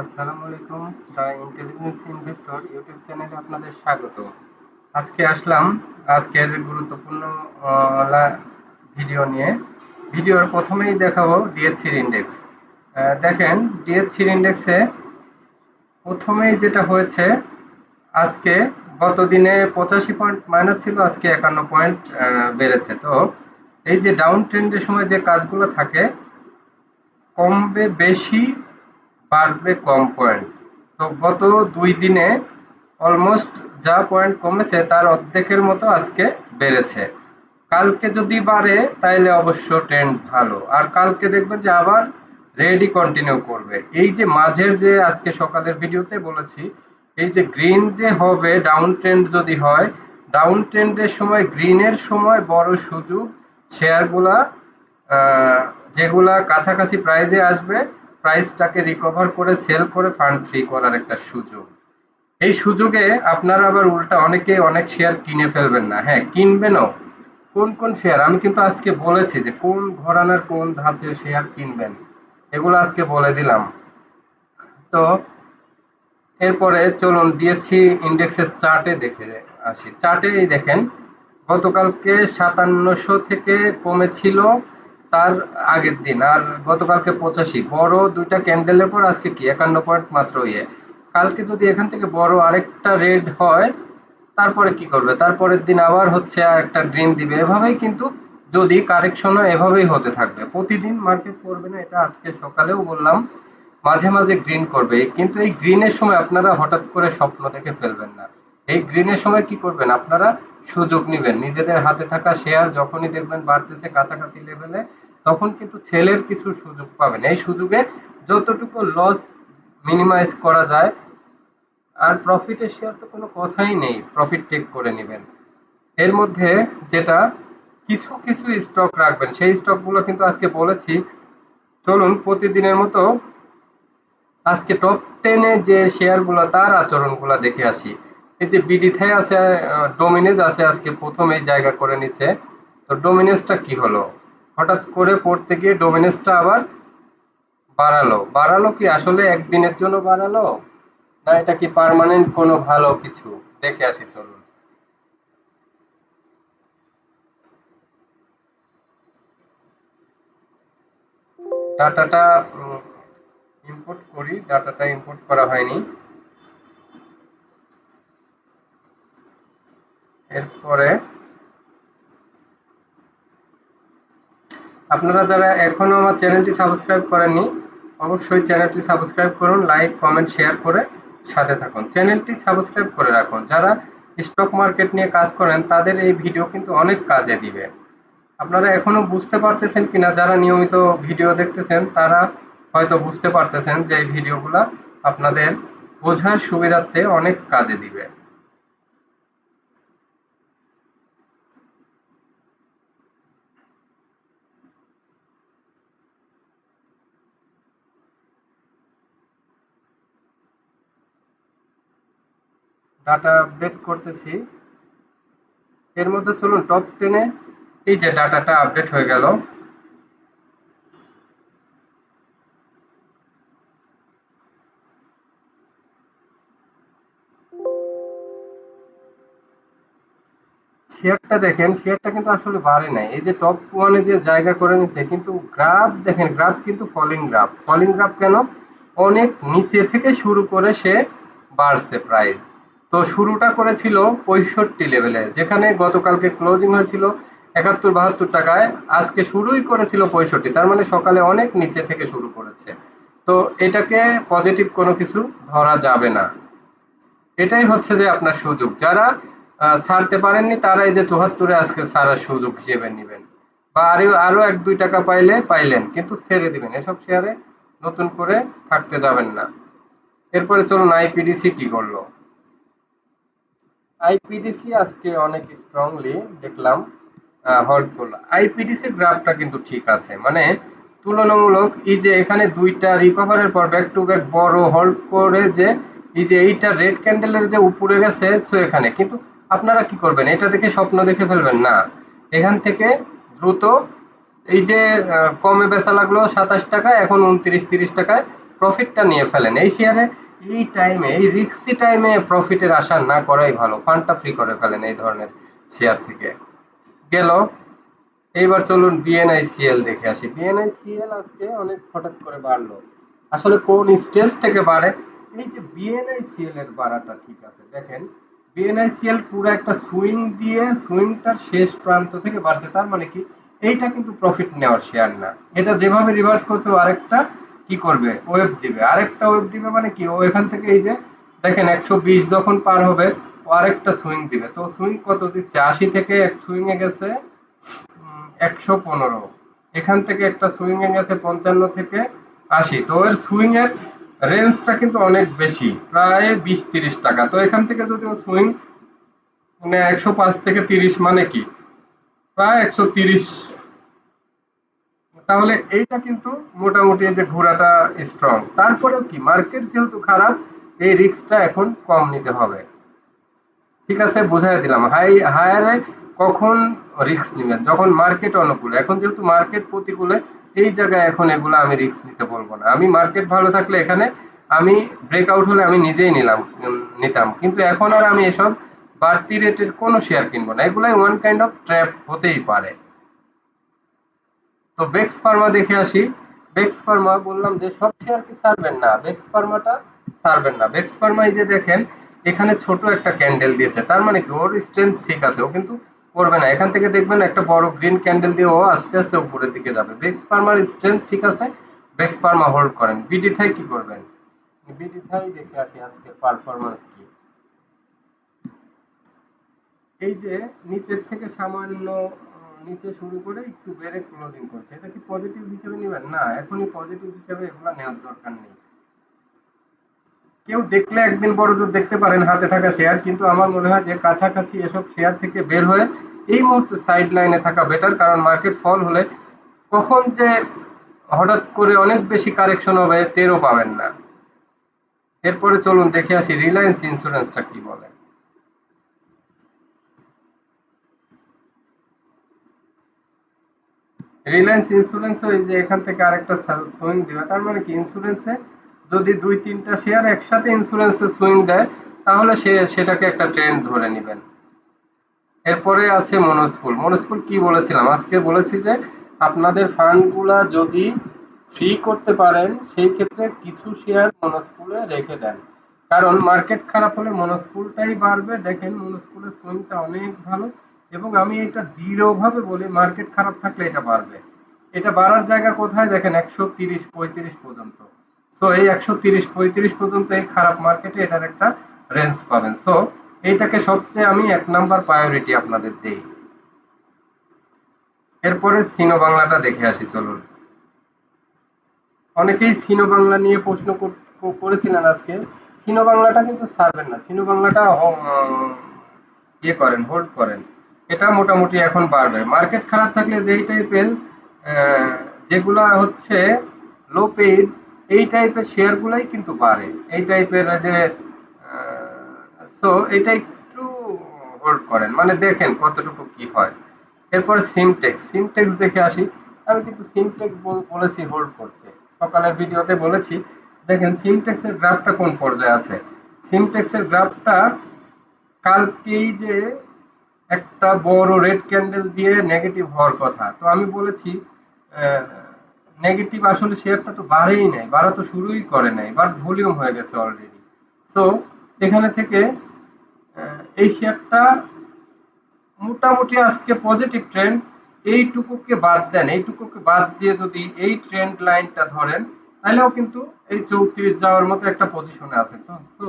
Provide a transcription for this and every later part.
আসসালামু আলাইকুম। The intelligence investor YouTube চ্যানেলে আপনাদের স্বাগত। আজকে আসলাম আজকের গুরুত্বপূর্ণ ভিডিও নিয়ে। ভিডিওর প্রথমেই দেখাবো ডিএসসির ইন্ডেক্স। দেখেন, ডিএসসির ইন্ডেক্সে প্রথমেই যেটা হয়েছে, আজকে গত দিনে 85 পয়েন্ট মাইনাস ছিল, আজকে 51 পয়েন্ট বেড়েছে। তো এই যে ডাউন ট্রেন্ডের সময় যে কাজগুলো থাকে, কমবে বেশি, বাড়বে কম পয়েন্ট। তো গত ২ দিনে অলমোস্ট যা পয়েন্ট কমেছে তার অর্ধেকের মতো আজকে বেড়েছে। কালকে যদি বাড়ে তাইলে অবশ্য ট্রেন্ড ভালো। আর কালকে দেখবেন যে আবার রেডি কন্টিনিউ করবে। এই যে মাঝের যে আজকে সকালের ভিডিওতে বলেছি, এই যে গ্রিন যে হবে ডাউন ট্রেন্ড যদি হয়, ডাউন ট্রেন্ডের সময় গ্রিনের সময় বড় সুযোগ শেয়ারগুলা যেগুলা কাছাকাছি প্রাইজে আসবে, প্রাইসটাকে রিকভার করে সেল করে ফান্ড ফ্রি করার একটা সুযোগ। এই সুযোগে আপনারা আবার উল্টা অনেকে অনেক শেয়ার কিনে ফেলবেন না, হ্যাঁ কিনবেনও। কোন কোন শেয়ার আমি কিন্তু আজকে বলেছি যে কোন ঘরানার কোন ধাঁচের শেয়ার কিনবেন, এগুলো আজকে বলে দিলাম। তো এরপরে চলুন ডিএসসি ইন্ডেক্সের চার্টে দেখে আসি। চার্টে এই দেখেন, গতকালকে 5700 থেকে কমেছিল তার আগের দিন, আর গতকালকে 85, বড় দুইটা ক্যান্ডেলের পর আজকে কি 51 পয়েন্ট মাত্র ইয়ে। কালকে যদি এখান থেকে বড় আরেকটা রেড হয়, তারপরে কি করবে, তারপরের দিন আবার হচ্ছে আর একটা গ্রিন দিবে, এভাবেই কিন্তু যদি কারেকশনও এভাবেই হতে থাকবে। প্রতিদিন মার্কেট করবে না, এটা আজকে সকালেও বললাম। মাঝে মাঝে গ্রিন করবে, কিন্তু এই গ্রিনের সময় আপনারা হঠাৎ করে স্বপ্ন দেখে ফেলবেন না। এই গ্রিনের সময় কি করবেন, আপনারা সুযোগ নিবেন। নিজেদের হাতে থাকা শেয়ার যখনই দেখবেন বাড়তেছে কাছাকাছি লেভেলে, তখন কিন্তু সেলের কিছু সুযোগ পাবেন। এই সুযোগে যতটুকু লস মিনিমাইজ করা যায়, আর প্রফিটের শেয়ার তো কোনো কথাই নেই, প্রফিট টেক করে নেবেন। এর মধ্যে যেটা, কিছু কিছু স্টক রাখবেন, সেই স্টকগুলো কিন্তু আজকে বলেছি। চলুন প্রতিদিনের মতো আজকে টপ 10 এ যে শেয়ারগুলো তার আচরণগুলো দেখে আসি। এই যে বিডিতে আছে, ডোমিনেজ আছে, আজকে প্রথমেই জায়গা করে নিছে। তো ডোমিনেজটা কি হলো, হঠাৎ করে পড়তে গিয়ে ডোমিনেজটা আবার বাড়ালো। বাড়ালো কি আসলে একদিনের জন্য বাড়ালো, না এটা কি পার্মানেন্ট কোনো ভালো কিছু, দেখে আসি চলুন। ডাটাটা ইম্পোর্ট করি, ডাটাটা ইম্পোর্ট করা হয়নি। এরপরে আপনারা যারা এখনো আমার চ্যানেলটি সাবস্ক্রাইব করেননি, অবশ্যই চ্যানেলটি সাবস্ক্রাইব করুন, লাইক কমেন্ট শেয়ার করে সাথে থাকুন। চ্যানেলটি সাবস্ক্রাইব করে রাখুন। যারা স্টক মার্কেট নিয়ে কাজ করেন তাদের এই ভিডিও কিন্তু অনেক কাজে দিবে। আপনারা এখনো বুঝতে পারতেছেন কিনা, যারা নিয়মিত ভিডিও দেখতেছেন তারা হয়তো বুঝতে পারতেছেন যে এই ভিডিওগুলা আপনাদের বোঝার সুবিধার্থে অনেক কাজে দিবে। ডাটা আপডেট করতেছি। এর মধ্যে চলুন টপ 10 এ, এই যে ডাটাটা আপডেট হয়ে গেল। শেয়ারটা দেখেন, শেয়ারটা কিন্তু আসলে বাড়ে নাই। এই যে টপ ওয়ানে যে জায়গা করে নিচ্ছে, কিন্তু গ্রাফ দেখেন, গ্রাফ কিন্তু ফলিং গ্রাফ। ফলিং গ্রাফ কেন, অনেক নিচে থেকে শুরু করে সে বাড়ছে প্রাইস। তো শুরুটা করেছিল 65 লেভেলে, যেখানে গতকালকে ক্লোজিং হয়েছিল 71-72 টাকায়। আজকে শুরুই করেছিল 65, তার মানে সকালে অনেক নিচে থেকে শুরু করেছে। তো এটাকে পজিটিভ কোনো কিছু ধরা যাবে না। এটাই হচ্ছে যে আপনার সুযোগ। যারা ছাড়তে পারেননি তারা এই যে 74-এ আজকে ছাড়ার সুযোগ হিসেবে নেবেন, বা আরো আরো 1-2 টাকা পাইলে পাইলেন, কিন্তু ছেড়ে দিবেন। এসব শেয়ারে নতুন করে থাকতে যাবেন না। এরপরে চলুন আইপিডিসি কি করলো। আইপিডিসি আজকে অনেক স্ট্রংলি দেখলাম হল্ড করলো। আইপিডিসির গ্রাফটা কিন্তু ঠিক আছে, মানে তুলনামূলক এই যে এখানে দুইটা রিকভারের পর ব্যাক টু ব্যাক বড় হোল্ড করে, যে এই যে এইটা রেড ক্যান্ডেলের যে উপরে গেছে, তো এখানে কিন্তু আপনারা কি করবেন, এটা দেখে স্বপ্ন দেখে ফেলবেন না। এখান থেকে দ্রুত এই যে কমে বেচা লাগলো 27 টাকায়, এখন 29-30 টাকায় প্রফিটটা নিয়ে ফেলেন এই শেয়ারে। এই টাইমে, এই রিস্কি টাইমে প্রফিটের আশা না করাই ভালো, ফান্ডটা ফ্রি করে ফেলেন এই ধরনের শেয়ার থেকে। গেল। এইবার চলুন বিএনআইসিএল দেখে আসি। বিএনআইসিএল আজকে অনেক হঠাৎ করে বাড়লো, আসলে কোন স্টেজ থেকে বাড়ে? এই যে বিএনআইসিএল এর বাড়াটা ঠিক আছে, দেখেন বিএনআইসিএল পুরো একটা সুইং দিয়ে সুইংটার শেষ প্রান্ত থেকে বাড়ছে, তার মানে কি এইটা কিন্তু প্রফিট নেওয়ার শেয়ার না। এটা যেভাবে রিভার্স করছে ও আরেকটা কি করবে, ওয়েভ দিবে, আরেকটা ওয়েভ দিবে, মানে কি ও এখান থেকে এই যে দেখেন 120 যখন পার হবে ও আরেকটা সুইং দিবে। তো সুইং কত দিচ্ছে, 80 থেকে এক সুইং এ গেছে 115, এখান থেকে একটা সুইং এ গেছে 55 থেকে 80। তো এর সুইং এর রেঞ্জটা কিন্তু অনেক বেশি, প্রায় 20-30 টাকা। তো এখান থেকে যদি ও সুইং মানে 105 থেকে 30 মানে কি প্রায় 130, তাহলে এইটা কিন্তু মোটামুটি এই যে ঘোরাটা স্ট্রং। তারপরেও কি মার্কেট যেহেতু খারাপ, এই রিস্কটা এখন কম নিতে হবে। ঠিক আছে, বুঝাই দিলাম। হায়ারে কখন রিস্ক নিবেন, যখন মার্কেট অনুকূলে। এখন যেহেতু মার্কেট প্রতিকূলে, এই জায়গায় এখন এগুলো আমি রিস্ক নিতে বলবো না। আমি মার্কেট ভালো থাকলে এখানে আমি ব্রেকআউট হলে আমি নিজেই নিতাম, কিন্তু এখন আর আমি এসব বাড়তি রেটের কোনো শেয়ার কিনবো না, এগুলাই ওয়ান কাইন্ড অফ ট্র্যাপ হতেই পারে। তো বেক্স ফার্মা দেখে আসি। বেক্স ফার্মা বললাম যে সব শেয়ার কি ছাড়বেন না, বেক্স ফার্মাটা ছাড়বেন না। বেক্স ফার্মা এই যে দেখেন এখানে ছোট একটা ক্যান্ডেল দিয়েছে, তার মানে কি ওর স্ট্রেংথ ঠিক আছে, ও কিন্তু করবে না। এখান থেকে দেখবেন একটা বড় গ্রিন ক্যান্ডেল দিয়ে ও আস্তে আস্তে উপরের দিকে যাবে। বেক্স ফার্মার স্ট্রেংথ ঠিক আছে, বেক্স ফার্মা হোল্ড করেন। বিডি থাই কি করবেন, বিডি থাই দেখে আসি আজকের পারফরমেন্স কি। এই যে নিচের থেকে সামান্য নিচে শুরু করে একটু বেড়ে ক্লোজিং করছে, এটা কি পজিটিভ হিসেবে নেবেন? না, এখনই পজিটিভ হিসেবে এগুলো নেওয়ার দরকার নেই। কেউ দেখলে একদিন বড় জোর দেখতে পারেন হাতে থাকা শেয়ার, কিন্তু আমার মনে হয় যে কাছাকাছি এসব শেয়ার থেকে বের হয়ে এই মুহূর্তে সাইড লাইনে থাকা বেটার। কারণ মার্কেট ফল হলে কখন যে হঠাৎ করে অনেক বেশি কারেকশন হবে টেরও পাবেন না। এরপরে চলুন দেখে আসি রিলায়েন্স ইন্স্যুরেন্সটা কি বলে। রিলায়েন্স ইন্স্যুরেন্স এই যে এখান থেকে আরেকটা সুইং দিবে, তার মানে কি ইন্স্যুরেন্সে যদি 2-3টা শেয়ার একসাথে ইন্স্যুরেন্সে সুইং দেয় তাহলে সেটাকে একটা ট্রেন্ড ধরে নেবেন। এরপরে আছে মনোস্কুল। মনোস্কুল কি বলেছিলাম, আজকে বলেছি যে আপনাদের ফান্ডগুলা যদি ফ্রি করতে পারেন সেই ক্ষেত্রে কিছু শেয়ার মনোস্কুলে রেখে দেন, কারণ মার্কেট খারাপ হলে মনোস্কুলটাই বাড়বে। দেখেন মনোস্কুলের সুইংটা অনেক ভালো, এবং আমি এটা দৃঢ়ভাবে বলি মার্কেট খারাপ থাকলে এটা বাড়বে। এটা বাড়ার জায়গা কোথায় দেখেন, 130-35 পর্যন্ত। তো এই 130-35 পর্যন্ত এই খারাপ মার্কেটে এটার একটা রেঞ্জ পাবেন। তো এইটাকে সবচেয়ে আমি 1 নাম্বার প্রায়োরিটি আপনাদের দেই। এরপরে সিনো বাংলাটা দেখে আসি চলুন। অনেকেই সিনো বাংলা নিয়ে প্রশ্ন করেছিলেন আজকে। সিনো বাংলাটা কিন্তু ছাড়বেন না, সিনো বাংলাটা ইয়ে করেন, হোল্ড করেন। এটা মোটামুটি এখন বাড়বে। মার্কেট খারাপ থাকলে যেই টাইপের যেগুলা হচ্ছে লো পেইড, এই টাইপের শেয়ার গুলাই কিন্তু বাড়ে। এই টাইপের যে সো এটা একটু হোল্ড করেন, মানে দেখেন কতটুকু কি হয়। এরপরে সিমটেক্স, সিমটেক্স দেখে আসি। আমি কিন্তু সিমটেক্স বলেছি হোল্ড করতে, সকালের ভিডিওতে বলেছি। দেখেন সিমটেক্স এর গ্রাফটা কোন পর্যায়ে আছে। সিমটেক্স এর গ্রাফটা কালকেই যে একটা বড় রেড ক্যান্ডেল দিয়ে নেগেটিভ হওয়ার কথা, তো আমি বলেছি নেগেটিভ আসলে শেয়ারটা তো বাড়েই নাই, বাড়া তো শুরুই করে নাই, বাট ভলিউম হয়ে গেছে অলরেডি। তো এখানে থেকে এই শেয়ারটা মোটামুটি আজকে পজিটিভ ট্রেন্ড। এইটুকুকে বাদ দেন, এইটুকুকে বাদ দিয়ে যদি এই ট্রেন্ড লাইনটা ধরেন তাহলেও কিন্তু এই 34 যাওয়ার মতো একটা পজিশনে আছে। তো তো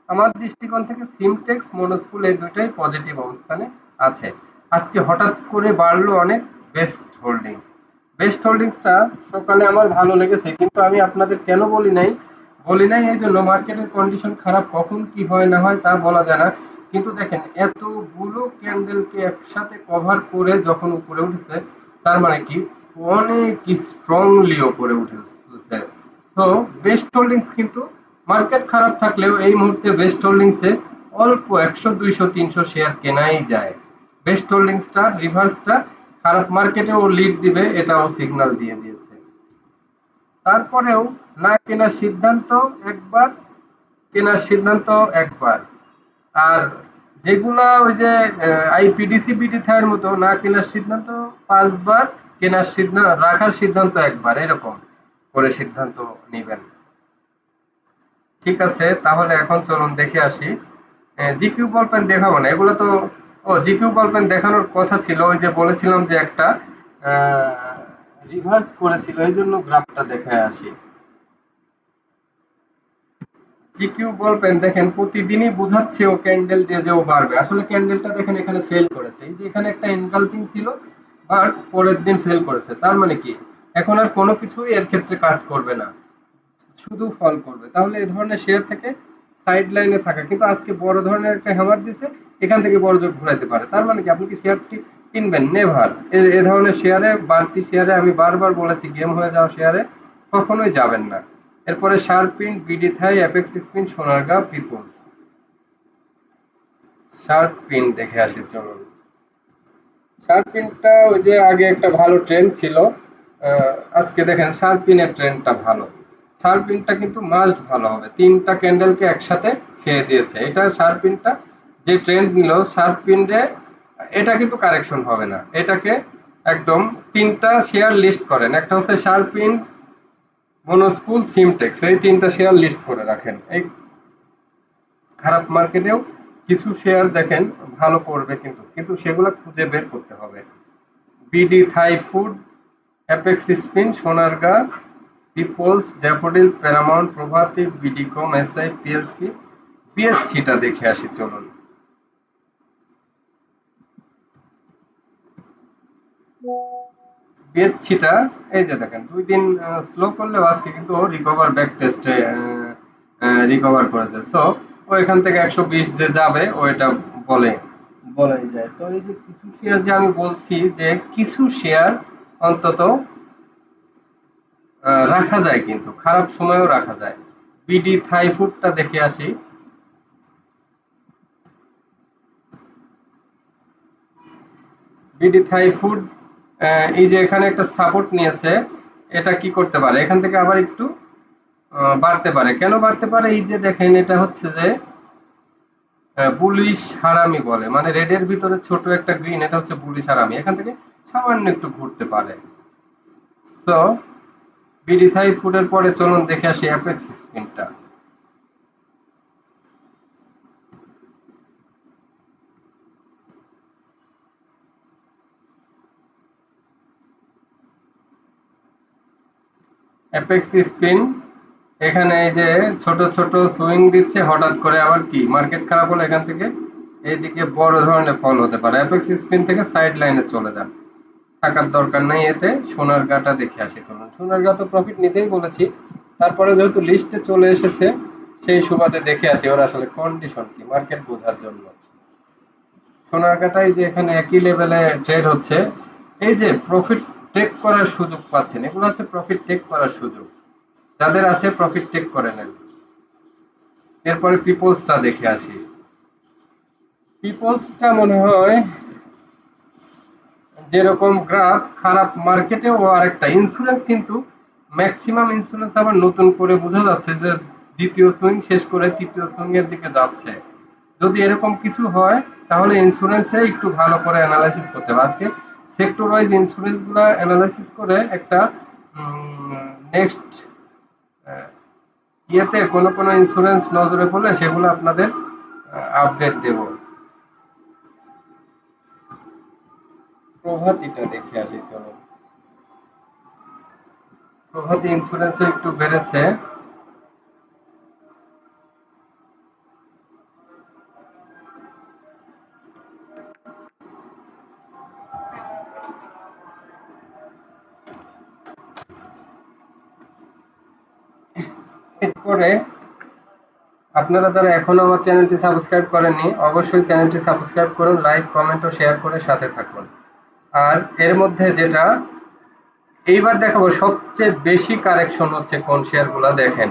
আমার দৃষ্টিকোণ থেকে সিমটেক্স মনোস্কুল এই দুইটাই পজিটিভ অবস্থানে আছে। আজকে হঠাৎ করে বাড়লো অনেক বেস্ট হোল্ডিং। বেস্ট হোল্ডিংসটা সকালে আমার ভালো লেগেছে, কিন্তু আমি আপনাদের কেন বলি নাই এই জন্য মার্কেটের কন্ডিশন খারাপ, কখন কি হয় না হয় তা বলা যায় না। কিন্তু দেখেন এতগুলো ক্যান্ডেলকে একসাথে কভার করে যখন উপরে উঠেছে, তার মানে কি অনেক স্ট্রংলি উপরে উঠেছে। তো বেস্ট হোল্ডিংস কিন্তু মার্কেট খারাপ থাকলেও এই মুহূর্তে বেস্ট হোল্ডিংসে অল্প 100-200-300 শেয়ার কেনাই যায়। বেস্ট হোল্ডিংসটা রিভার্সটা খারাপ মার্কেটে ও লিড দিবে, এটাও সিগন্যাল দিয়ে দিয়েছে। তারপরেও না কেনার সিদ্ধান্ত একবার, কেনার সিদ্ধান্ত একবার। আর যেগুলা ওই যে আইপিডিসি বিডিথার মতো না কেনার সিদ্ধান্ত 5 বার, কেনার সিদ্ধান্ত রাখার সিদ্ধান্ত একবার, এরকম করে সিদ্ধান্ত নিবেন। ঠিক আছে, তাহলে এখন চলুন দেখে আসি। জিকিউ বল পেন দেখাবো না এগুলো তো। ও, জিকিউ বল পেন দেখানোর কথা ছিল, ওই যে বলেছিলাম যে একটা রিভার্স করেছিল, এই জন্য গ্রাফটা দেখায় আসি। জিকিউ বল পেন দেখেন প্রতিদিনই বুঝাচ্ছে ও ক্যান্ডেল দিয়ে যে ও বাড়বে, আসলে ক্যান্ডেলটা দেখেন এখানে ফেল করেছে, এই যে এখানে একটা এনগালফিং ছিল, বাট পরের দিন ফেল করেছে। তার মানে কি এখন আর কোনো কিছুই এর ক্ষেত্রে কাজ করবে না, শুধু ফল করবে। তাহলে এই ধরনের শেয়ার থেকে সাইড লাইনে থাকা, কিন্তু আজকে বড় ধরনের একটা হ্যামার দিছে, এখান থেকে বড় জোর ঘুরাইতে পারে। তার মানে কি আপনি কি শেয়ারটি কিনবেন? নেভার। এ ধরনের শেয়ারে, বাড়তি শেয়ারে আমি বারবার বলেছি, গেম হয়ে যাওয়া শেয়ারে কখনোই যাবেন না। এরপরে শার্পিন, BD Thai, Apex Spin, Sonargaon, Peoples. শার্পিন দেখে আসি চলুন। শার্পিনটা ওই যে আগে একটা ভালো ট্রেন্ড ছিল, আজকে দেখেন শার্পিনের ট্রেন্ডটা ভালো। শার্পিনটা কিন্তু মাস্ট ভালো হবে, তিনটা ক্যান্ডেলকে একসাথে খেয়ে দিয়েছে। এটা শার্পিনটা যে ট্রেন্ড নিল শার্পিনে, এটা কিন্তু কারেকশন হবে না। এটাকে একদম তিনটা শেয়ার লিস্ট করেন, একটা হচ্ছে শার্পিন, মনোস্কুল, সিমটেক্স, এই তিনটা শেয়ার লিস্ট করে রাখেন। এই খারাপ মার্কেটেও কিছু শেয়ার দেখেন ভালো করবে, কিন্তু কিন্তু সেগুলো খুঁজে বের করতে হবে। BD Thai Food, Apex Spin, Sonargaon, Peoples, Daffodil, Paramount, Provati, BDCOM, SI, PLC. পিএসসিটা দেখে আসি চলুন। পিএসসিটা এই যে দেখেন 2 দিন স্লো করলেও আজকে কিন্তু রিকভার ব্যাক টেস্টে রিকভার করেছে। সো ও এখান থেকে 120 যে যাবে ও এটা বলে বলাই যায়। তো এই যে কিছু শেয়ার যে আমি বলছি যে কিছু শেয়ার অন্তত রাখা যায়, কিন্তু খারাপ সময়েও রাখা যায়। বিডি থাই ফুডটা দেখে আসি। বিডি থাই ফুড এই যে এখানে একটা সাপোর্ট নিয়েছে, এটা কি করতে পারে, এখান থেকে আবার একটু বাড়তে পারে। কেন বাড়তে পারে? এই যে দেখেন এটা হচ্ছে যে বুলিশ হারামি বলে, মানে রেডের ভিতরে ছোট একটা গ্রিন, এটা হচ্ছে বুলিশ হারামি, এখান থেকে সামান্য একটু ঘুরতে পারে। তো বিডি থাই ফুডের পরে চলুন দেখে আসি অ্যাপেক্স স্পিনটা। অ্যাপেক্স স্পিন এখানে এই যে ছোট ছোট সুইং দিচ্ছে, হঠাৎ করে আবার কি মার্কেট খারাপ হলে এখান থেকে এইদিকে বড় ধরনের ফল হতে পারে। অ্যাপেক্স স্পিন থেকে সাইড লাইনে চলে যান, থাকার দরকার নেই এতে। সোনারগাঁটা দেখে আসি চলুন। সোনারগাঁ তো প্রফিট নিতেই বলেছি, তারপরে যেহেতু লিস্টে চলে এসেছে সেই সুবাদে দেখে আসি ওর আসলে কন্ডিশন কি, মার্কেট বোঝার জন্য। সোনারগাঁটাই যে এখানে একই লেভেলে ট্রেড হচ্ছে, এই যে প্রফিট টেক করার সুযোগ পাচ্ছেন, এগুলো হচ্ছে প্রফিট টেক করার সুযোগ, যাদের আছে প্রফিট টেক করে নেন। এরপরে পিপলসটা দেখে আসি। পিপলসটা মনে হয় যেরকম গ্রাফ খারাপ মার্কেটেও আরেকটা ইন্স্যুরেন্স, কিন্তু ম্যাক্সিমাম ইন্স্যুরেন্স আবার নতুন করে বোঝা যাচ্ছে যে দ্বিতীয় সুইং শেষ করে তৃতীয় সুইং এর দিকে যাচ্ছে। যদি এরকম কিছু হয় তাহলে ইন্স্যুরেন্সে একটু ভালো করে অ্যানালাইসিস করতে হবে। আজকে সেক্টর ওয়াইজ ইন্স্যুরেন্স গুলা অ্যানালাইসিস করে একটা নেক্সট ইয়েতে কোনো কোনো ইন্স্যুরেন্স নজরে পড়লে সেগুলো আপনাদের আপডেট দেব। প্রভাতিটা দেখে আসি চলো। প্রভাতী ইন্স্যুরেন্সে একটু বেড়েছে। এরপরে আপনারা যারা এখনো আমার চ্যানেলটি সাবস্ক্রাইব করেননি অবশ্যই চ্যানেলটি সাবস্ক্রাইব করুন, লাইক, কমেন্ট ও শেয়ার করে সাথে থাকুন। আর এর মধ্যে যেটা এইবার দেখাবো সবচেয়ে বেশি কারেকশন হচ্ছে কোন শেয়ারগুলো দেখেন।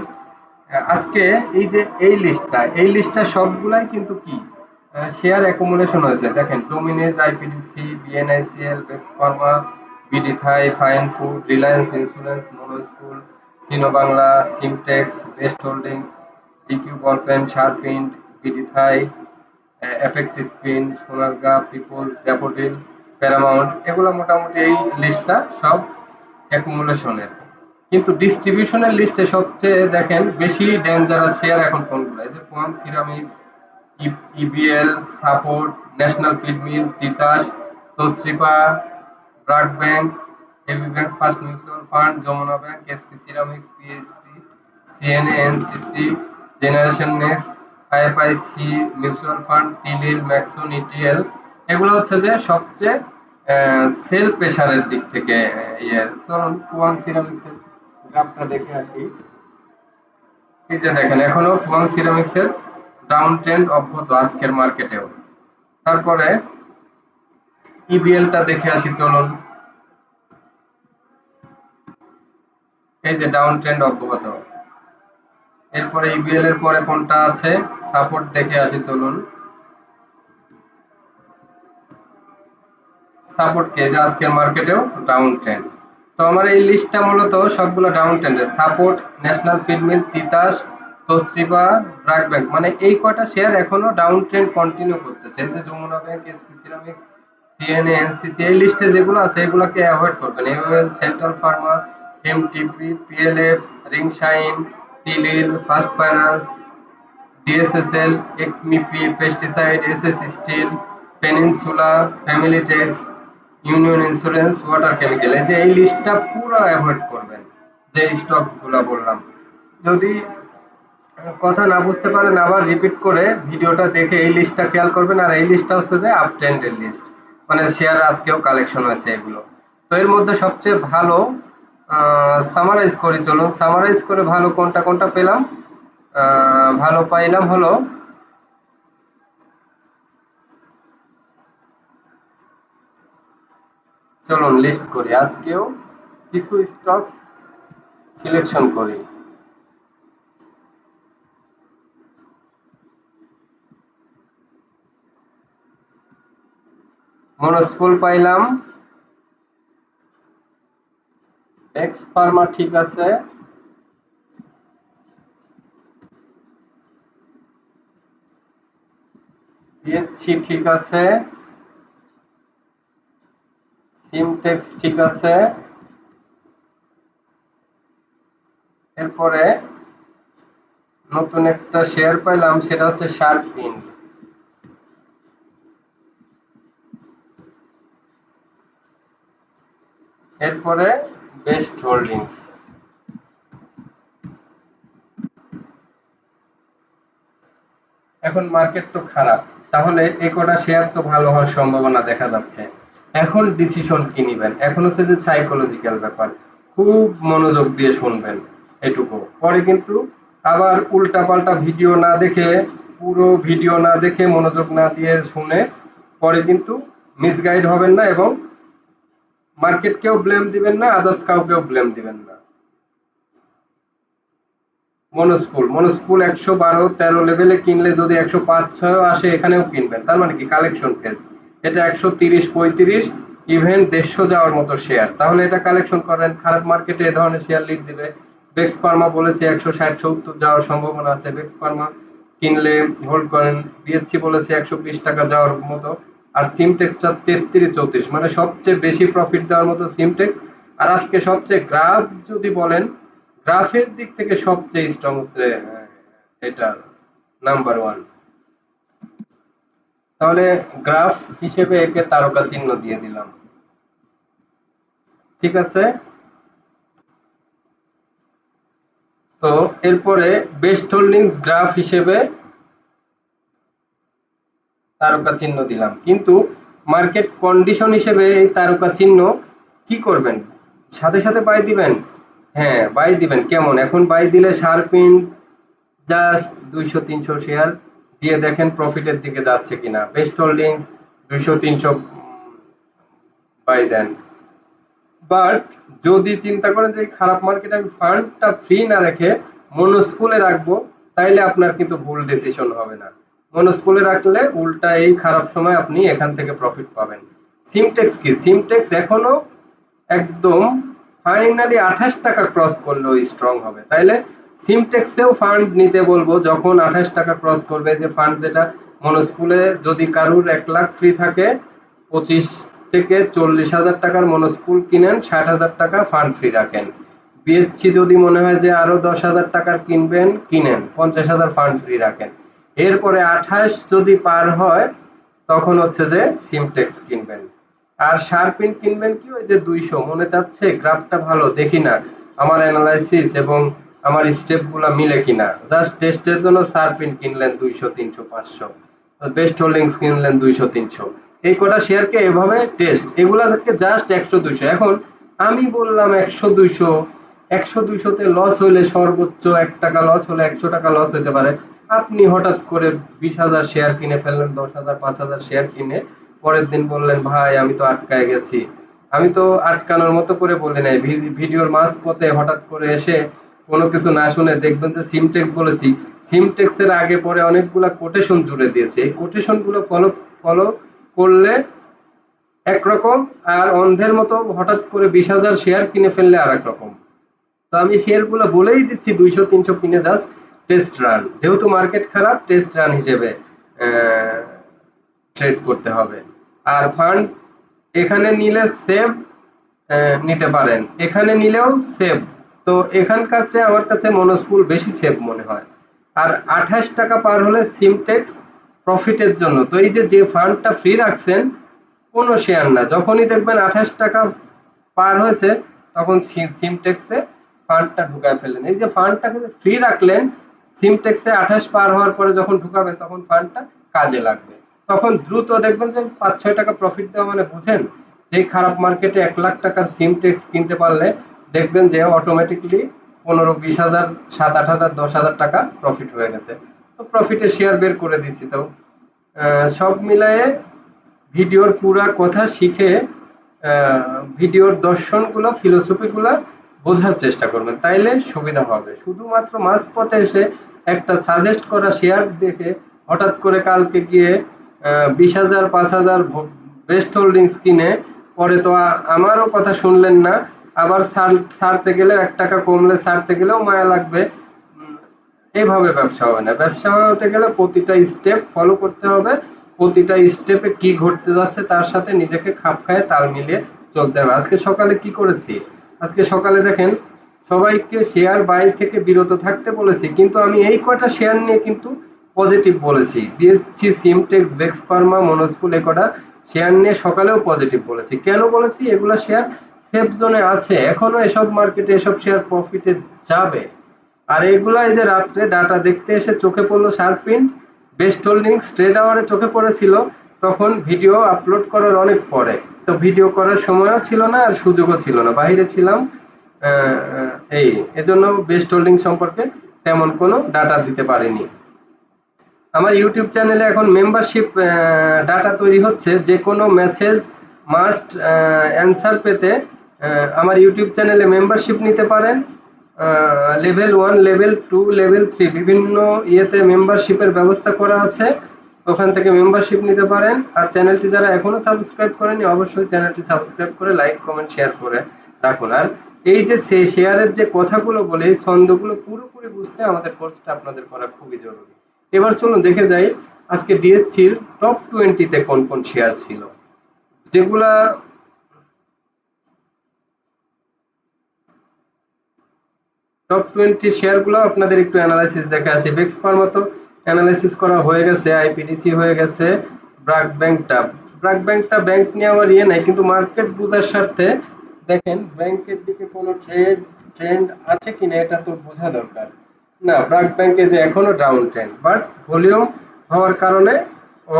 আজকে এই যে এই লিস্টটা সবগুলাই কিন্তু কি শেয়ার অ্যাকুমুলেশন হয়েছে। দেখেন ডোমিনেজ, আইপিডিসি, বিএনআইসিএল, বেক্স Pharma, BD Thai, Fine Food, Reliance Insurance, মনো স্কুল, Sino Bangla, Simtex, Best Holdings, GQ Ballpen, শার্পিন্ড, BD Thai, FX Spin, Sonargaon, Peoples, Daffodil, Paramount, এগুলো মোটামুটি এই লিস্টটা সব অ্যাকুমুলেশনের। কিন্তু ডিস্ট্রিবিউশনের লিস্টে সবচেয়ে দেখেন বেশি ডেঞ্জারাস শেয়ার এখন কোনগুলো, এই যে Fuwang Ceramics, EBL, support, National Feed Mill, Titas, Tosrifa, BRAC Bank, AB Bank First Mutual Fund, Jamuna bank, SP Ceramics, PSP, CNA, NCC, Generation Next, IFIC Mutual Fund, তিলিল, ম্যাক্সন, ইটিএল, এগুলো হচ্ছে যে সবচেয়ে সেল প্রেসারের দিক থেকে ইয়ে। চলুন ফুয়াং সিরামিক্সের গ্রাফটা দেখে আসি। এই যে দেখেন এখনো ফুয়াং সিরামিক্সের ডাউন ট্রেন্ড অব্যাহত আজকের মার্কেটেও। তারপরে ইবিএলটা দেখে আসি চলুন। এই যে ডাউন ট্রেন্ড অব্যাহত। এরপরে ইবিএল এর পরে কোনটা আছে, সাপোর্ট দেখে আসি চলুন। সাপোর্ট কে, যে আজকের মার্কেটেও ডাউন ট্রেন্ড। তো আমার এই লিস্টটা মূলত সবগুলো ডাউন ট্রেন্ডের। Support, National Feed Mill, Titas, Tosrifa, BRAC Bank, মানে এই কয়টা শেয়ার এখনো ডাউন ট্রেন্ড কন্টিনিউ করতেছে। এই যে Jamuna bank, SP ceramic, CNA, NCC, এই লিস্টে যেগুলো আছে এগুলোকে অ্যাভয়েড করবেন। AOL, central pharma, MTP, PLF, Ringshine, তিলিল, ফার্স্ট ফাইন্যান্স, ডিএসএসএল, একমিপি pesticide, SS steel, Peninsula, family Tex, union insurance, water chemical, এই যে এই লিস্টটা পুরো অ্যাভয়েড করবেন, যে স্টকস গুলা বললাম। যদি কথা না বুঝতে পারেন আবার রিপিট করে ভিডিওটা দেখে এই লিস্টটা খেয়াল করবেন। আর এই লিস্টটা হচ্ছে যে আপ ট্রেন্ডের লিস্ট, মানে শেয়ার আজকেও কালেকশন হয়েছে এগুলো। তো এর মধ্যে সবচেয়ে ভালো সামারাইজ করি চলুন। সামারাইজ করে ভালো কোনটা কোনটা পেলাম। ভালো পাইলাম হলো, চলুন লিস্ট করি আজকেও কিছু স্টক সিলেকশন করি। মনোস্কুল পাইলাম, এক্স ফার্মা ঠিক আছে, পিএসসি ঠিক আছে, সিমটেক্স ঠিক আছে। এরপরে নতুন একটা শেয়ার পাইলাম, সেটা হচ্ছে শার্পিন। এরপরে বেস্ট হোল্ডিংস। এখন মার্কেট তো খারাপ, তাহলে এই কটা শেয়ার তো ভালো হওয়ার সম্ভাবনা দেখা যাচ্ছে। এখন ডিসিশন কি নিবেন, এখন হচ্ছে যে সাইকোলজিক্যাল ব্যাপার, খুব মনোযোগ দিয়ে শুনবেন এটুকু। পরে কিন্তু আবার উল্টাপাল্টা ভিডিও না দেখে, পুরো ভিডিও না দেখে, মনোযোগ না দিয়ে শুনে পরে কিন্তু মিসগাইড হবেন না, এবং মার্কেটকেও ব্লেম দিবেন না, আদার্স কাউকেও ব্লেম দিবেন না। মনোস্কুল ১১২-১৩ লেভেলে কিনলে যদি ১০৫-১০৬ আসে এখানেও কিনবেন, তার মানে কি কালেকশন ফেজ। এটা ১৩০-৩৫, ইভেন ১৫০ যাওয়ার মতো শেয়ার, তাহলে এটা কালেকশন করেন। খারাপ মার্কেটে এ ধরনের শেয়ার লিড দিবে। বেক্স ফার্মা বলেছে ১৬০-৭০ যাওয়ার সম্ভাবনা আছে, বেক্স ফার্মা কিনলে হোল্ড করেন। বিএসসি বলেছে ১২০ টাকা যাওয়ার মতো। আর সিমটেক্সটা ৩৩-৩৪, মানে সবচেয়ে বেশি প্রফিট দেওয়ার মতো সিমটেক্স। আর আজকে সবচেয়ে গ্রাফ যদি বলেন, গ্রাফের দিক থেকে সবচেয়ে স্ট্রং হচ্ছে এটা নাম্বার ওয়ান। তাহলে গ্রাফ হিসেবে একে তারকা চিহ্ন দিয়ে দিলাম। ঠিক আছে। তো এরপরে বেস্ট হোল্ডিংস গ্রাফ হিসেবে তারকা চিহ্ন দিলাম, কিন্তু মার্কেট কন্ডিশন হিসেবে এই তারকা চিহ্ন কি করবেন, সাথে সাথে বাই দিবেন? হ্যাঁ বাই দিবেন। কেমন এখন বাই দিলে, শার্পিন জাস্ট ২০০-৩০০ শেয়ার দিয়ে দেখেন প্রফিটের দিকে যাচ্ছে কিনা। বেস্ট হোল্ডিং ২০০-৩০০ বাই দেন। বাট যদি চিন্তা করেন যে এই খারাপ মার্কেটে আমি ফান্ডটা ফ্রি না রেখে মনোস্কুলে রাখবো, তাইলে আপনার কিন্তু ভুল ডিসিশন হবে না। মনোস্কুলে রাখলে উল্টা এই খারাপ সময় আপনি এখান থেকে প্রফিট পাবেন। সিমটেক্স কি, সিমটেক্স এখনো একদম ফাইনালি 28 টাকা ক্রস করলেও স্ট্রং হবে। তাইলে সিমটেক্সেও ফান্ড নিতে বলবো যখন 28 টাকা ক্রস করবে। যে ফান্ড যেটা মনোস্কুলে যদি কারুর 1 লাখ ফ্রি থাকে, 25 থেকে 40,000 টাকার মনোস্কুল কিনেন, 60,000 টাকা ফান্ড ফ্রি রাখেন। বিএসসি যদি মনে হয় যে আরো 10,000 টাকার কিনবেন, কিনেন, 50,000 ফান্ড ফ্রি রাখেন। এরপরে 28 যদি পার হয় তখন হচ্ছে যে সিমটেক্স কিনবেন। আর শার্পিন কিনবেন কি ওই যে 200 মনে চাচ্ছে গ্রাফটা ভালো দেখি না, আমার অ্যানালাইসিস এবং আমার স্টেপ গুলা মিলে কিনা, জাস্ট টেস্টের জন্য শার্পিন কিনলেন 200 300 500, বেস্ট হোল্ডিংস কিনলেন 200 300। এই কটা শেয়ারকে এভাবে টেস্ট, এগুলাকে জাস্ট 100 200। এখন আমি বললাম 100 200, 100 200 তে লস হইলে সর্বোচ্চ 1 টাকা লস হলে 100 টাকা লস হতে পারে। আপনি হঠাৎ করে 20,000 শেয়ার কিনে ফেললেন, 10,000 5,000 শেয়ার কিনে পরের দিন বললেন ভাই আমি তো আটকায় গেছি। আমি তো আটকানোর মতো করে বলি নাই, ভিডিওর মাঝ পথে হঠাৎ করে এসে কোনো কিছু না শুনে দেখবেন যে সিমটেক্স বলেছি, সিমটেক্স এর আগে পরে অনেকগুলা কোটেশন জুড়ে দিয়েছে। এই কোটেশন গুলো ফলো ফলো করলে একরকম, আর অন্ধের মতো হঠাৎ করে 20,000 শেয়ার কিনে ফেললে আর এক রকম। তো আমি শেয়ার গুলো বলেই দিচ্ছি 200 300 কিনে জাস্ট টেস্ট রান, যেহেতু মার্কেট খারাপ টেস্ট রান হিসেবে ট্রেড করতে হবে। আর ফান্ড এখানে নিলে সেভ নিতে পারেন, এখানে নিলেও সেভ। তো এখানকার চেয়ে আমার কাছে মনোস্কুল বেশি সেভ মনে হয়। আর 28 টাকা পার হলে সিমটেক্স প্রফিটের জন্য। তো এই যে যে ফান্ডটা ফ্রি রাখছেন কোনো শেয়ার না, যখনই দেখবেন 28 টাকা পার হয়েছে তখন সিমটেক্সে ফান্ডটা ঢুকায় ফেলেন। এই যে ফান্ডটা কিন্তু ফ্রি রাখলেন, সিমটেক্সে 28 পার হওয়ার পরে যখন ঢুকাবেন তখন ফান্ডটা কাজে লাগবে। তখন দ্রুত দেখবেন যে 5-6 টাকা প্রফিট দেওয়া মানে বুঝেন, যে খারাপ মার্কেটে 1 লাখ টাকার সিমটেক্স কিনতে পারলে দেখবেন যে অটোমেটিকলি 15-20,000 7-8,000 10,000 টাকা প্রফিট হয়ে গেছে। তো প্রফিটে শেয়ার বের করে দিচ্ছি। তো সব মিলায়ে ভিডিওর পুরা কথা শিখে ভিডিওর দর্শনগুলো ফিলোসফিগুলো বোঝার চেষ্টা করবেন, তাইলে সুবিধা হবে। শুধুমাত্র মাঝপথে এসে একটা সাজেস্ট করা শেয়ার দেখে হঠাৎ করে কালকে গিয়ে 20,000 5,000 বেস্ট হোল্ডিংস কিনে পরে তো আমারও কথা শুনলেন না, আবার ছাড়তে গেলে 1 টাকা কমলে ছাড়তে গেলেও মায়া লাগবে। এভাবে ব্যবসা হবে না। ব্যবসা হতে গেলে প্রতিটা স্টেপ ফলো করতে হবে, প্রতিটা স্টেপে কি ঘটতে যাচ্ছে তার সাথে নিজেকে খাপ খাইয়ে তাল মিলিয়ে চলতে হবে। আজকে সকালে কি করেছি, আজকে সকালে দেখেন সবাইকে শেয়ার বাই থেকে বিরত থাকতে বলেছি, কিন্তু আমি এই কয়টা শেয়ার নিয়ে কিন্তু পজিটিভ বলেছি, দিয়েছি সিমটেক্স বেক্স ফার্মা মনোস্কুল, এই কটা শেয়ার নিয়ে সকালেও পজিটিভ বলেছি। কেন বলেছি, এগুলা শেয়ার সেফ জোনে আছে, এখনো এসব মার্কেটে এসব শেয়ার প্রফিটে যাবে। আর এগুলা এই যে রাত্রে ডাটা দেখতে এসে চোখে পড়লো শার্পিন, বেস্ট হোল্ডিংস ট্রেড আওয়ারে চোখে পড়েছিল, তখন ভিডিও আপলোড করার অনেক পরে। তো ভিডিও করার সময়ও ছিল না আর সুযোগও ছিল না, বাইরে ছিলাম। এই এজন্য বেস্ট হোল্ডিং সম্পর্কে তেমন কোনো ডাটা দিতে পারিনি। আমার ইউটিউব চ্যানেলে এখন মেম্বারশিপ ডাটা তৈরি হচ্ছে, যে কোনো মেসেজ মাস্ট অ্যান্সার পেতে আমার ইউটিউব চ্যানেলে মেম্বারশিপ নিতে পারেন। লেভেল 1 লেভেল 2 লেভেল 3 বিভিন্ন ইয়েতে মেম্বারশিপের ব্যবস্থা করা আছে, ওখান থেকে মেম্বারশিপ নিতে পারেন। আর চ্যানেলটি যারা এখনো সাবস্ক্রাইব করেনি অবশ্যই চ্যানেলটি সাবস্ক্রাইব করে লাইক কমেন্ট শেয়ার করে রাখুন। আর এই যে শেয়ারের যে কথাগুলো বলে এই ছন্দগুলো পুরোপুরি বুঝতে আমাদের কোর্সটা আপনাদের করা খুবই জরুরি। এবার চলুন দেখে যাই আজকে ডিএসসির টপ 20-তে কোন কোন শেয়ার ছিল, যেগুলা টপ 20 শেয়ারগুলো আপনাদের একটু অ্যানালাইসিস দেখে আসি। বেক্স ফার্মা তো অ্যানালাইসিস করা হয়ে গেছে, আইপিডিসি হয়ে গেছে, ব্র্যাক ব্যাংকটা ব্যাংক নিয়ে আমার ইয়ে নাই, কিন্তু মার্কেট বোঝার স্বার্থে দেখেন ব্যাংকের দিকে কোনো ট্রেন্ড আছে কিনা এটা তো বোঝা দরকার। না, ব্র্যাক ব্যাংকে যে এখনো ডাউন ট্রেন্ড, বাট ভলিউম হওয়ার কারণে ও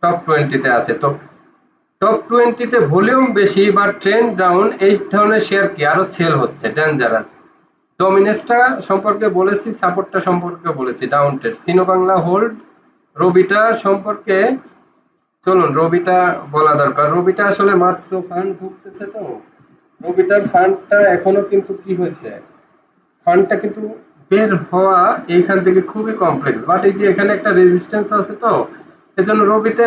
টপ 20-তে আছে। তো টপ 20-তে ভলিউম বেশি বা ট্রেন্ড ডাউন এই ধরনের শেয়ার কি আরো সেল হচ্ছে, ডেঞ্জারাস। ডমিনেসটা সম্পর্কে বলেছি, সাপোর্টটা সম্পর্কে বলেছি, ডাউন ট্রেড। সিনো বাংলা হোল্ড, রবিটা সম্পর্কে চলুন রবিটা বলা দরকার। রবিটা আসলে মাত্র ফান্ড ঢুকতেছে, তো রবিটার ফান্ডটা এখনো কিন্তু কি হয়েছে, ফান্ডটা কিন্তু বের হওয়া এইখান থেকে খুবই কমপ্লেক্স, বাট এই যে এখানে একটা রেজিস্ট্যান্স আছে, তো এজন্য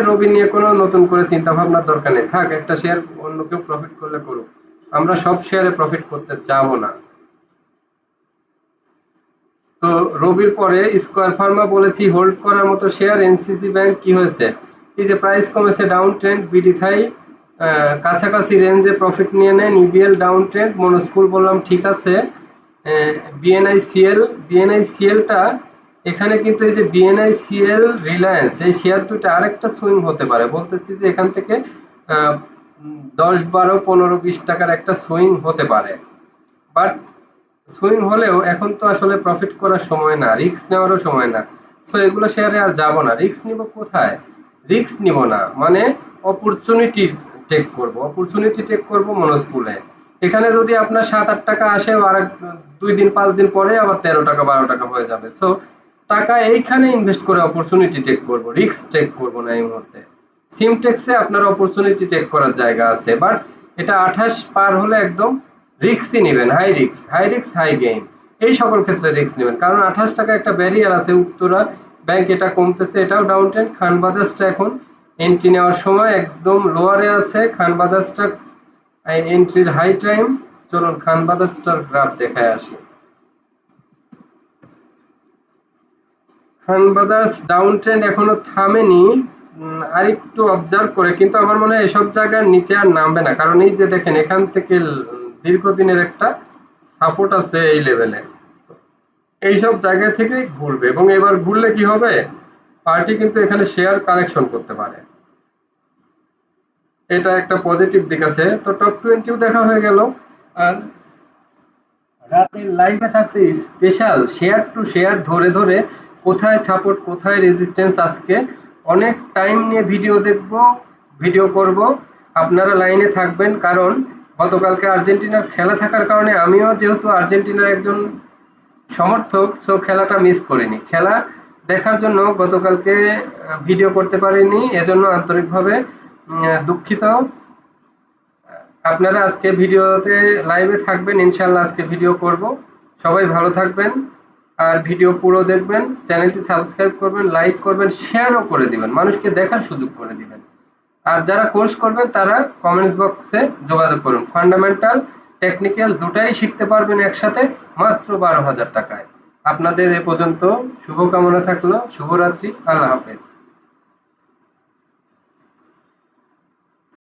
রবি নিয়ে কোনো নতুন করে চিন্তা ভাবনার দরকার নেই, থাক একটা শেয়ার অন্য কেউ প্রফিট করলে করুক। আমরা সব শেয়ারে প্রফিট করতে যাব না। তো রবির পরে স্কয়ার ফার্মা বলেছি হোল্ড করার মতো শেয়ার। এনসিসি ব্যাংক কি হয়েছে, এই যে প্রাইস কমেছে, ডাউন ট্রেন্ড। বিডি থাই কাছাকাছি রেঞ্জে প্রফিট নিয়ে নেন। EBL down trend. মনোস্কুল বললাম ঠিক আছে। বিএনআইসিএলটা এখানে কিন্তু এই যে বিএনআইসিএল রিলায়েন্স এই শেয়ার দুটো আরেকটা সুইং হতে পারে, বলতেছি যে এখান থেকে 10, 12, 15, 20 টাকার একটা সুইং হতে পারে। বাট সুইং হলেও এখন তো আসলে প্রফিট করার সময় না, রিস্ক নেওয়ারও সময় না। তো এগুলো শেয়ারে আর যাব না। রিস্ক নিব কোথায়? রিস্ক নিব না মানে অপরচুনিটি টেক করব, অপরচুনিটি টেক করব মনোস্কুলে। এখানে যদি আপনার 7, 8 টাকা আসে, আর 2 দিন 5 দিন পরে আবার 13 টাকা 12 টাকা হয়ে যাবে। সো টাকা এইখানে ইনভেস্ট করে অপরচুনিটি টেক করব, রিস্ক টেক করব না এই মুহূর্তে। সিমটেক্সে আপনার অপরচুনিটি টেক করার জায়গা আছে, বাট এটা 28 পার হলে একদম রিস্কই নেবেন। হাই রিস্ক হাই গেইন, এই সকল ক্ষেত্রে রিস্ক নেবেন। কারণ 28 টাকা একটা ব্যারিয়ার আছে। উত্তরা ব্যাংক এটা কমতেছে, এটাও ডাউন ট্রেন্ড। খান বাজাজটা এখন এন্ট্রি নেওয়ার সময় একদম লোয়ারে আছে। খান বাজাজটা এন্ট্রির হাই টাইম। চলুন খান বাজাজটার গ্রাফ দেখায় আসি। খান বাজাজ ডাউন ট্রেন্ড এখনো থামেনি। আরেকটু অবজার্ভ করে, কিন্তু আমার মনে হয় এসব জায়গার নিচে আর নামবে না। কারণ এই যে দেখেন, এখান থেকে দীর্ঘদিনের একটা সাপোর্ট আছে এই লেভেলে। এইসব জায়গা থেকে ঘুরবে, এবং এবার ঘুরলে কি হবে, পার্টি কিন্তু এখানে শেয়ার কালেকশন করতে পারে। এটা একটা পজিটিভ দিক আছে। তো টপ 20ও দেখা হয়ে গেল। আর রাতের লাইভে থাকছে স্পেশাল শেয়ার টু শেয়ার ধরে ধরে কোথায় সাপোর্ট কোথায় রেজিস্ট্যান্স। আজকে অনেক টাইম নিয়ে ভিডিও দেখব, ভিডিও করব। আপনারা লাইনে থাকবেন, কারণ গতকালকে আর্জেন্টিনার খেলা থাকার কারণে আমিও যেহেতু আর্জেন্টিনার একজন সমর্থক, সো খেলাটা মিস করিনি। খেলা দেখার জন্য গতকালকে ভিডিও করতে পারিনি, এজন্য আন্তরিকভাবে দুঃখিত। আপনারা আজকে ভিডিওতে লাইভে থাকবেন, ইনশাল্লাহ আজকে ভিডিও করব। সবাই ভালো থাকবেন, আর ভিডিও পুরো দেখবেন। চ্যানেলটি সাবস্ক্রাইব করবেন, লাইক করবেন, শেয়ারও করে দিবেন, মানুষকে দেখার সুযোগ করে দিবেন। আর যারা কোর্স করবেন তারা কমেন্টস বক্সে যোগাযোগ করুন। ফান্ডামেন্টাল টেকনিক্যাল দুটাই শিখতে পারবেন একসাথে, মাত্র 12,000 টাকায়। আপনাদের এ পর্যন্ত শুভকামনা থাকলো। শুভরাত্রি, আল্লাহ হাফেজ।